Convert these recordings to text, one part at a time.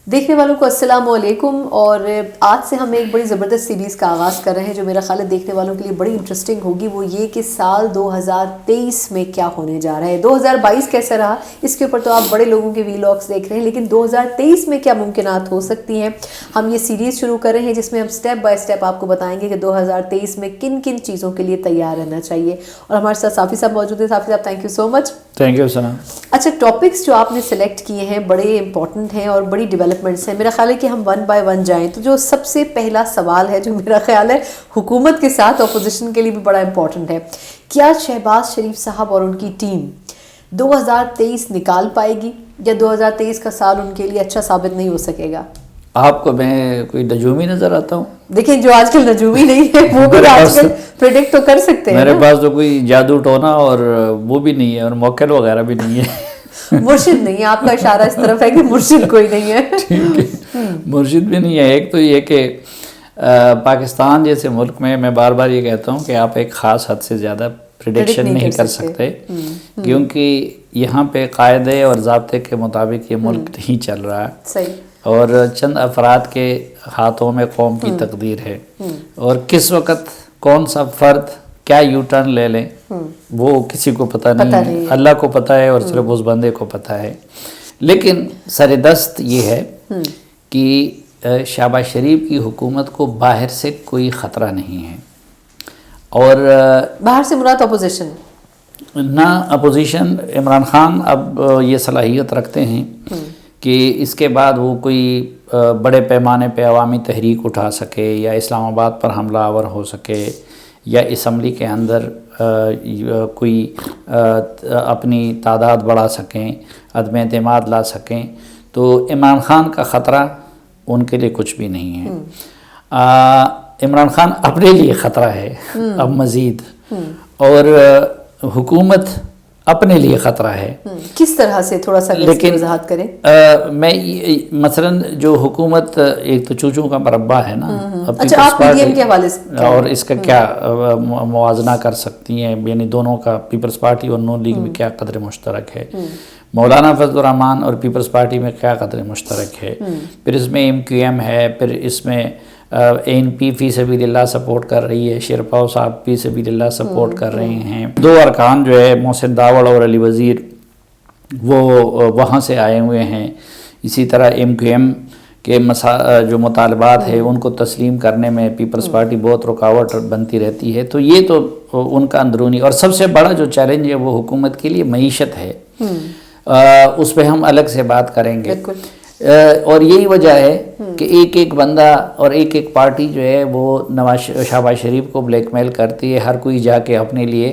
دیکھنے والوں کو السلام علیکم، اور آج سے ہم ایک بڑی زبردست سیریز کا آغاز کر رہے ہیں جو میرا خیال ہے دیکھنے والوں کے لیے بڑی انٹرسٹنگ ہوگی۔ وہ یہ کہ سال 2023 میں کیا ہونے جا رہا ہے، 2022 کیسا رہا اس کے اوپر تو آپ بڑے لوگوں کے ویلاگس دیکھ رہے ہیں، لیکن 2023 میں کیا ممکنات ہو سکتی ہیں۔ ہم یہ سیریز شروع کر رہے ہیں جس میں ہم سٹیپ بائی سٹیپ آپ کو بتائیں گے کہ 2023 میں کن کن چیزوں کے لیے تیار رہنا چاہیے۔ اور ہمارے ساتھ صافی صاحب موجود ہیں۔ صافی صاحب thank you so much. Thank you سلام۔ اچھا، ٹاپکس جو آپ نے سلیکٹ کیے ہیں بڑے امپورٹنٹ ہیں اور بڑی ڈیولپمنٹس ہیں۔ میرا خیال ہے کہ ہم ون بائی ون جائیں تو جو سب سے پہلا سوال ہے جو میرا خیال ہے حکومت کے ساتھ اپوزیشن کے لیے بھی بڑا امپورٹنٹ ہے، کیا شہباز شریف صاحب اور ان کی ٹیم 2023 نکال پائے گی یا 2023 کا سال ان کے لیے اچھا ثابت نہیں ہو سکے گا؟ آپ کو میں کوئی نجومی نظر آتا ہوں؟ دیکھیں، جو آج کل نجومی نہیں ہے وہ بھی آج کل پریڈکٹ تو کر سکتے ہیں۔ میرے پاس تو کوئی جادو ٹونا اور وہ بھی نہیں ہے اور موکل وغیرہ بھی نہیں ہے۔ مرشد نہیں ہے، آپ کا اشارہ اس طرف ہے کہ مرشد کوئی نہیں ہے۔ ٹھیک ہے، مرشد بھی نہیں ہے۔ ایک تو یہ کہ پاکستان جیسے ملک میں بار بار یہ کہتا ہوں کہ آپ ایک خاص حد سے زیادہ پریڈکشن نہیں کر سکتے، کیونکہ یہاں پہ قاعدے اور ضابطے کے مطابق یہ ملک نہیں چل رہا ہے، صحیح، اور چند افراد کے ہاتھوں میں قوم کی تقدیر ہے، اور کس وقت کون سا فرد کیا یو ٹرن لے لیں وہ کسی کو پتہ نہیں، اللہ کو پتہ ہے اور صرف اس بندے کو پتہ ہے۔ لیکن سر دست یہ ہے کہ شہباز شریف کی حکومت کو باہر سے کوئی خطرہ نہیں ہے، اور باہر سے مراد اپوزیشن، نہ اپوزیشن۔ عمران خان اب یہ صلاحیت رکھتے ہیں کہ اس کے بعد وہ کوئی بڑے پیمانے پہ عوامی تحریک اٹھا سکے، یا اسلام آباد پر حملہ آور ہو سکے، یا اسمبلی کے اندر کوئی اپنی تعداد بڑھا سکیں، عدم اعتماد لا سکیں۔ تو عمران خان کا خطرہ ان کے لیے کچھ بھی نہیں ہے۔ عمران خان اپنے لیے خطرہ ہے اب مزید، اور حکومت اپنے لیے خطرہ ہے۔ کس طرح سے تھوڑا سا لیکن وضاحت کریں۔ میں مثلا جو حکومت ایک تو چوچوں کا مربع ہے نا، اچھا، آپ پی ایم کے حوالے سے اور اس کا کیا موازنہ کر سکتی ہیں، یعنی دونوں کا پیپلز پارٹی اور نون لیگ میں کیا قدر مشترک ہے، مولانا فضل الرحمان اور پیپلز پارٹی میں کیا قدر مشترک ہے، پھر اس میں ایم کیو ایم ہے، پھر اس میں اے این پی فی سبیل اللہ سپورٹ کر رہی ہے، شیرپاؤ صاحب فی سبیل اللہ سپورٹ کر رہے ہیں، دو ارکان جو ہے محسن داوڑ اور علی وزیر وہ وہاں سے آئے ہوئے ہیں، اسی طرح ایم کیو ایم کے جو مطالبات ہیں ان کو تسلیم کرنے میں پیپلز پارٹی بہت رکاوٹ بنتی رہتی ہے۔ تو یہ تو ان کا اندرونی، اور سب سے بڑا جو چیلنج ہے وہ حکومت کے لیے معیشت ہے، اس پہ ہم الگ سے بات کریں گے۔ اور یہی وجہ ہے کہ ایک ایک بندہ اور ایک ایک پارٹی جو ہے وہ شہباز شریف کو بلیک میل کرتی ہے، ہر کوئی جا کے اپنے لیے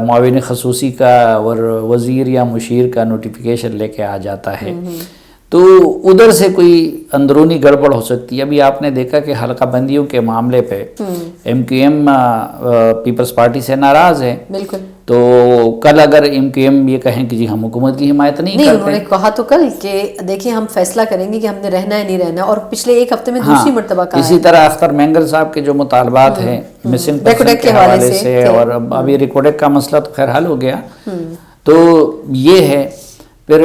معاون خصوصی کا اور وزیر یا مشیر کا نوٹیفیکیشن لے کے آ جاتا ہے۔ تو ادھر سے کوئی اندرونی گڑبڑ ہو سکتی ہے۔ ابھی آپ نے دیکھا کہ حلقہ بندیوں کے معاملے پہ ایم کیو ایم پیپلز پارٹی سے ناراض ہے، بالکل۔ تو کل اگر ایم کیو ایم یہ کہیں کہ جی ہم حکومت کی حمایت نہیں کرتے، انہوں نے کہا تو کل کہ دیکھیں ہم فیصلہ کریں گے کہ ہم نے رہنا ہے نہیں رہنا، اور پچھلے ایک ہفتے میں دوسری مرتبہ کہا ہے۔ اسی طرح اختر مینگل صاحب کے جو مطالبات ہیں مسنگ پرسن کے حوالے سے، اور ابھی ریکارڈک کا مسئلہ تو خیر حل ہو گیا، تو یہ ہے۔ پھر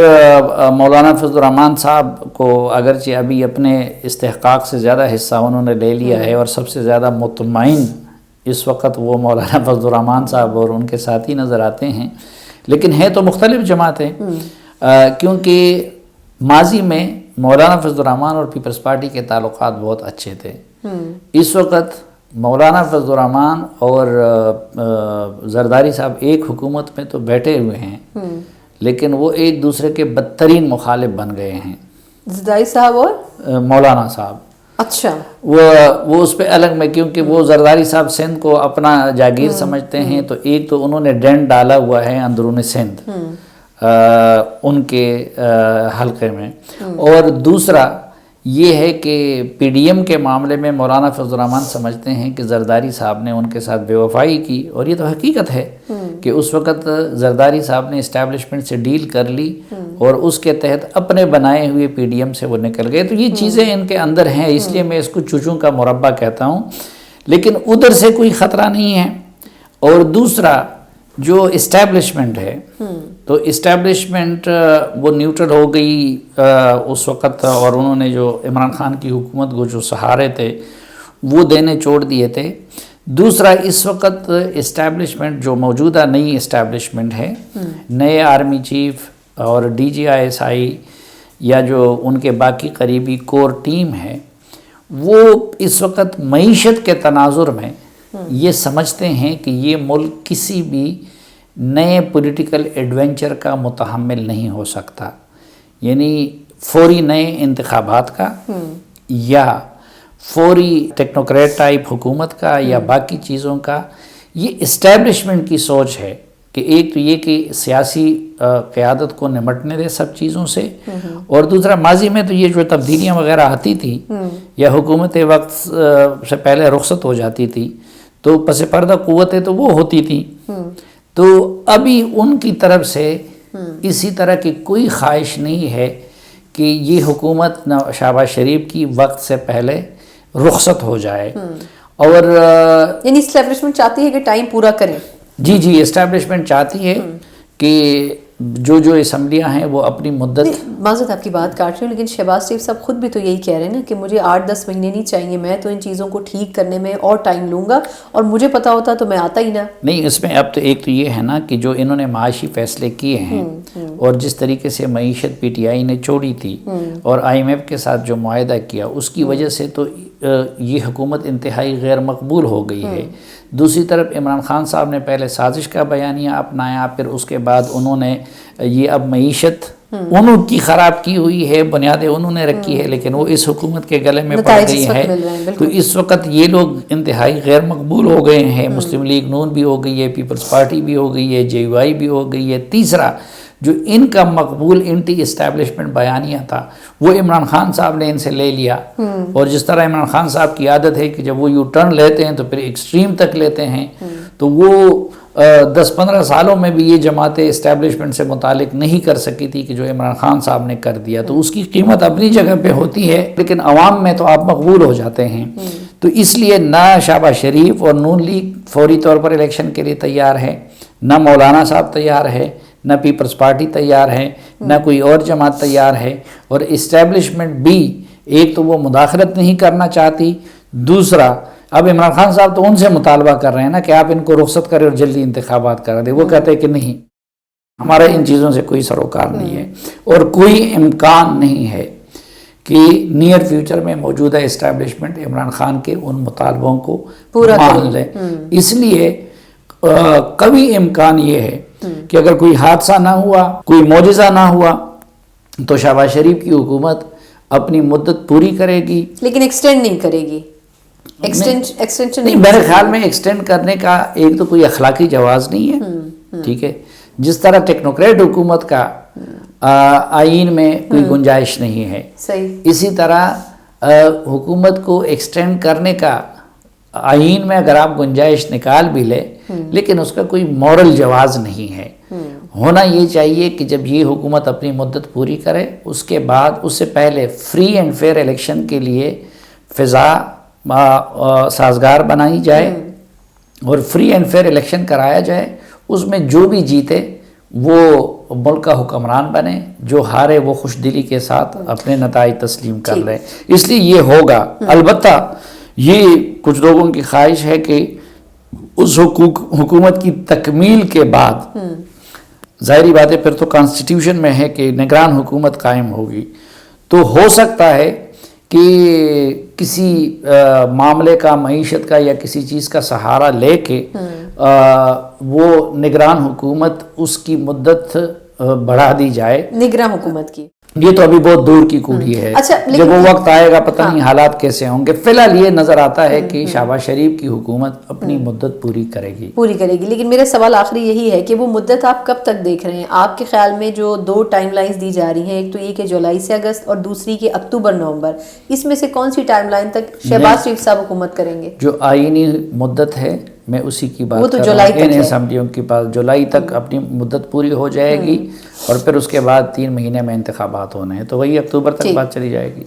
مولانا فضل الرحمان صاحب کو اگرچہ ابھی اپنے استحقاق سے زیادہ حصہ انہوں نے لے لیا ہے، اور سب سے زیادہ مطمئن اس وقت وہ مولانا فضل الرحمان صاحب اور ان کے ساتھی نظر آتے ہیں، لیکن ہے تو مختلف جماعتیں، کیونکہ ماضی میں مولانا فضل الرحمان اور پیپلز پارٹی کے تعلقات بہت اچھے تھے۔ اس وقت مولانا فضل الرحمان اور زرداری صاحب ایک حکومت میں تو بیٹھے ہوئے ہیں، لیکن وہ ایک دوسرے کے بدترین مخالف بن گئے ہیں، زرداری صاحب اور مولانا صاحب۔ اچھا، وہ اس پہ الگ میں، کیونکہ وہ زرداری صاحب سندھ کو اپنا جاگیر سمجھتے ہیں، تو ایک تو انہوں نے ڈینٹ ڈالا ہوا ہے اندرون سندھ ان کے حلقے میں، اور دوسرا یہ ہے کہ پی ڈی ایم کے معاملے میں مولانا فضل الرحمان سمجھتے ہیں کہ زرداری صاحب نے ان کے ساتھ بے وفائی کی، اور یہ تو حقیقت ہے کہ اس وقت زرداری صاحب نے اسٹیبلشمنٹ سے ڈیل کر لی اور اس کے تحت اپنے بنائے ہوئے پی ڈی ایم سے وہ نکل گئے۔ تو یہ چیزیں ان کے اندر ہیں، اس لیے میں اس کو چوچوں کا مربع کہتا ہوں، لیکن ادھر سے کوئی خطرہ نہیں ہے۔ اور دوسرا جو اسٹیبلشمنٹ ہے تو اسٹیبلشمنٹ وہ نیوٹرل ہو گئی اس وقت، اور انہوں نے جو عمران خان کی حکومت کو جو سہارے تھے وہ دینے چھوڑ دیے تھے۔ دوسرا، اس وقت اسٹیبلشمنٹ جو موجودہ نئی اسٹیبلشمنٹ ہے، نئے آرمی چیف اور DGI یا جو ان کے باقی قریبی کور ٹیم ہے، وہ اس وقت معیشت کے تناظر میں یہ سمجھتے ہیں کہ یہ ملک کسی بھی نئے پولیٹیکل ایڈونچر کا متحمل نہیں ہو سکتا، یعنی فوری نئے انتخابات کا یا فوری ٹیکنوکریٹ ٹائپ حکومت کا یا باقی چیزوں کا۔ یہ اسٹیبلشمنٹ کی سوچ ہے کہ ایک تو یہ کہ سیاسی قیادت کو نمٹنے دے سب چیزوں سے، اور دوسرا ماضی میں تو یہ جو تبدیلیاں وغیرہ آتی تھی یا حکومت وقت سے پہلے رخصت ہو جاتی تھی تو پس پردہ قوتیں تو وہ ہوتی تھیں، تو ابھی ان کی طرف سے اسی طرح کی کوئی خواہش نہیں ہے کہ یہ حکومت شہباز شریف کی وقت سے پہلے رخصت ہو جائے، اور یعنی اسٹیبلشمنٹ چاہتی ہے کہ ٹائم پورا کریں۔ جی اسٹیبلشمنٹ چاہتی ہے کہ جو اسمبلیاں ہیں وہ اپنی مدت۔ معذرت آپ کی بات کاٹ رہی ہوں، لیکن شہباز شریف صاحب خود بھی تو یہی کہہ رہے ہیں نا کہ مجھے 8-10 مہینے نہیں چاہیے، میں تو ان چیزوں کو ٹھیک کرنے میں اور ٹائم لوں گا، اور مجھے پتا ہوتا تو میں آتا ہی نہ۔ نہیں، اس میں اب تو ایک تو یہ ہے نا کہ جو انہوں نے معاشی فیصلے کیے ہیں اور جس طریقے سے معیشت PTI نے چھوڑی تھی اور IMF کے ساتھ جو معاہدہ کیا، اس کی وجہ سے تو یہ حکومت انتہائی غیر مقبول ہو گئی ہے۔ دوسری طرف عمران خان صاحب نے پہلے سازش کا بیانیہ اپنایا، پھر اس کے بعد انہوں نے یہ اب معیشت انہوں کی خراب کی ہوئی ہے، بنیادیں انہوں نے رکھی ہے، لیکن وہ اس حکومت کے گلے میں پڑ گئی ہے، تو اس وقت یہ لوگ انتہائی غیر مقبول ہو گئے ہیں۔ مسلم لیگ نون بھی ہو گئی ہے، پیپلز پارٹی بھی ہو گئی ہے، JUI بھی ہو گئی ہے۔ تیسرا، جو ان کا مقبول اینٹی اسٹیبلشمنٹ بیانیہ تھا وہ عمران خان صاحب نے ان سے لے لیا، اور جس طرح عمران خان صاحب کی عادت ہے کہ جب وہ یو ٹرن لیتے ہیں تو پھر ایکسٹریم تک لیتے ہیں، تو وہ 10-15 سالوں میں بھی یہ جماعتیں اسٹیبلشمنٹ سے متعلق نہیں کر سکی تھی کہ جو عمران خان صاحب نے کر دیا، تو اس کی قیمت اپنی جگہ پہ ہوتی ہے، لیکن عوام میں تو آپ مقبول ہو جاتے ہیں۔ تو اس لیے نہ شہباز شریف اور نون لیگ فوری طور پر الیکشن کے لیے تیار ہے، نہ مولانا صاحب تیار ہے، نہ پیپلز پارٹی تیار ہے، نہ کوئی اور جماعت تیار ہے، اور اسٹیبلشمنٹ بھی ایک تو وہ مداخلت نہیں کرنا چاہتی، دوسرا اب عمران خان صاحب تو ان سے مطالبہ کر رہے ہیں نا کہ آپ ان کو رخصت کریں اور جلدی انتخابات کرا دیں، وہ کہتے ہیں کہ نہیں، ہمارا ان چیزوں سے کوئی سروکار نہیں ہے، اور کوئی امکان نہیں ہے کہ نیئر فیوچر میں موجودہ اسٹیبلشمنٹ عمران خان کے ان مطالبوں کو مان لے۔ اس لیے قوی امکان یہ ہے کہ اگر کوئی حادثہ نہ ہوا، کوئی معجزہ نہ ہوا، تو شہباز شریف کی حکومت اپنی مدت پوری کرے گی، لیکن ایکسٹینڈ نہیں کرے گی۔ ایکسٹینشن نہیں، میرے خیال میں ایکسٹینڈ کرنے کا ایک تو کوئی اخلاقی جواز نہیں ہے، ٹھیک ہے، جس طرح ٹیکنوکریٹ حکومت کا آئین میں کوئی گنجائش نہیں ہے، اسی طرح حکومت کو ایکسٹینڈ کرنے کا آئین میں اگر آپ گنجائش نکال بھی لے، لیکن اس کا کوئی مورل جواز نہیں ہے۔ ہونا یہ چاہیے کہ جب یہ حکومت اپنی مدت پوری کرے، اس کے بعد اس سے پہلے فری اینڈ فیئر الیکشن کے لیے فضا سازگار بنائی جائے اور فری اینڈ فیئر الیکشن کرایا جائے، اس میں جو بھی جیتے وہ ملک کا حکمران بنے، جو ہارے وہ خوش دلی کے ساتھ اپنے نتائج تسلیم کر لے، اس لیے یہ ہوگا۔ البتہ یہ کچھ لوگوں کی خواہش ہے کہ اس حکومت کی تکمیل کے بعد ظاہری بات ہے پھر تو کانسٹیٹیوشن میں ہے کہ نگران حکومت قائم ہوگی، تو ہو سکتا ہے کہ کسی معاملے کا، معیشت کا یا کسی چیز کا سہارا لے کے وہ نگران حکومت اس کی مدت بڑھا دی جائے، نگراں حکومت کی۔ یہ تو ابھی بہت دور کی کوڑی ہے، جب وہ وقت آئے گا پتہ نہیں حالات کیسے ہوں گے۔ فی الحال یہ نظر آتا ہے کہ شہباز شریف کی حکومت اپنی مدت پوری کرے گی۔ لیکن میرا سوال آخری یہی ہے کہ وہ مدت آپ کب تک دیکھ رہے ہیں؟ آپ کے خیال میں جو 2 ٹائم لائنز دی جا رہی ہیں، ایک تو یہ کہ جولائی سے اگست اور دوسری کہ اکتوبر-نومبر، اس میں سے کون سی ٹائم لائن تک شہباز شریف صاحب حکومت کریں گے؟ جو آئینی مدت ہے میں اسی کی بات کر رہا ہوں، ان اسمبلیوں کی بات جولائی تک اپنی مدت پوری ہو جائے گی، اور پھر اس کے بعد 3 مہینے میں انتخابات ہونے ہیں، تو وہی اکتوبر تک بات چلی جائے گی۔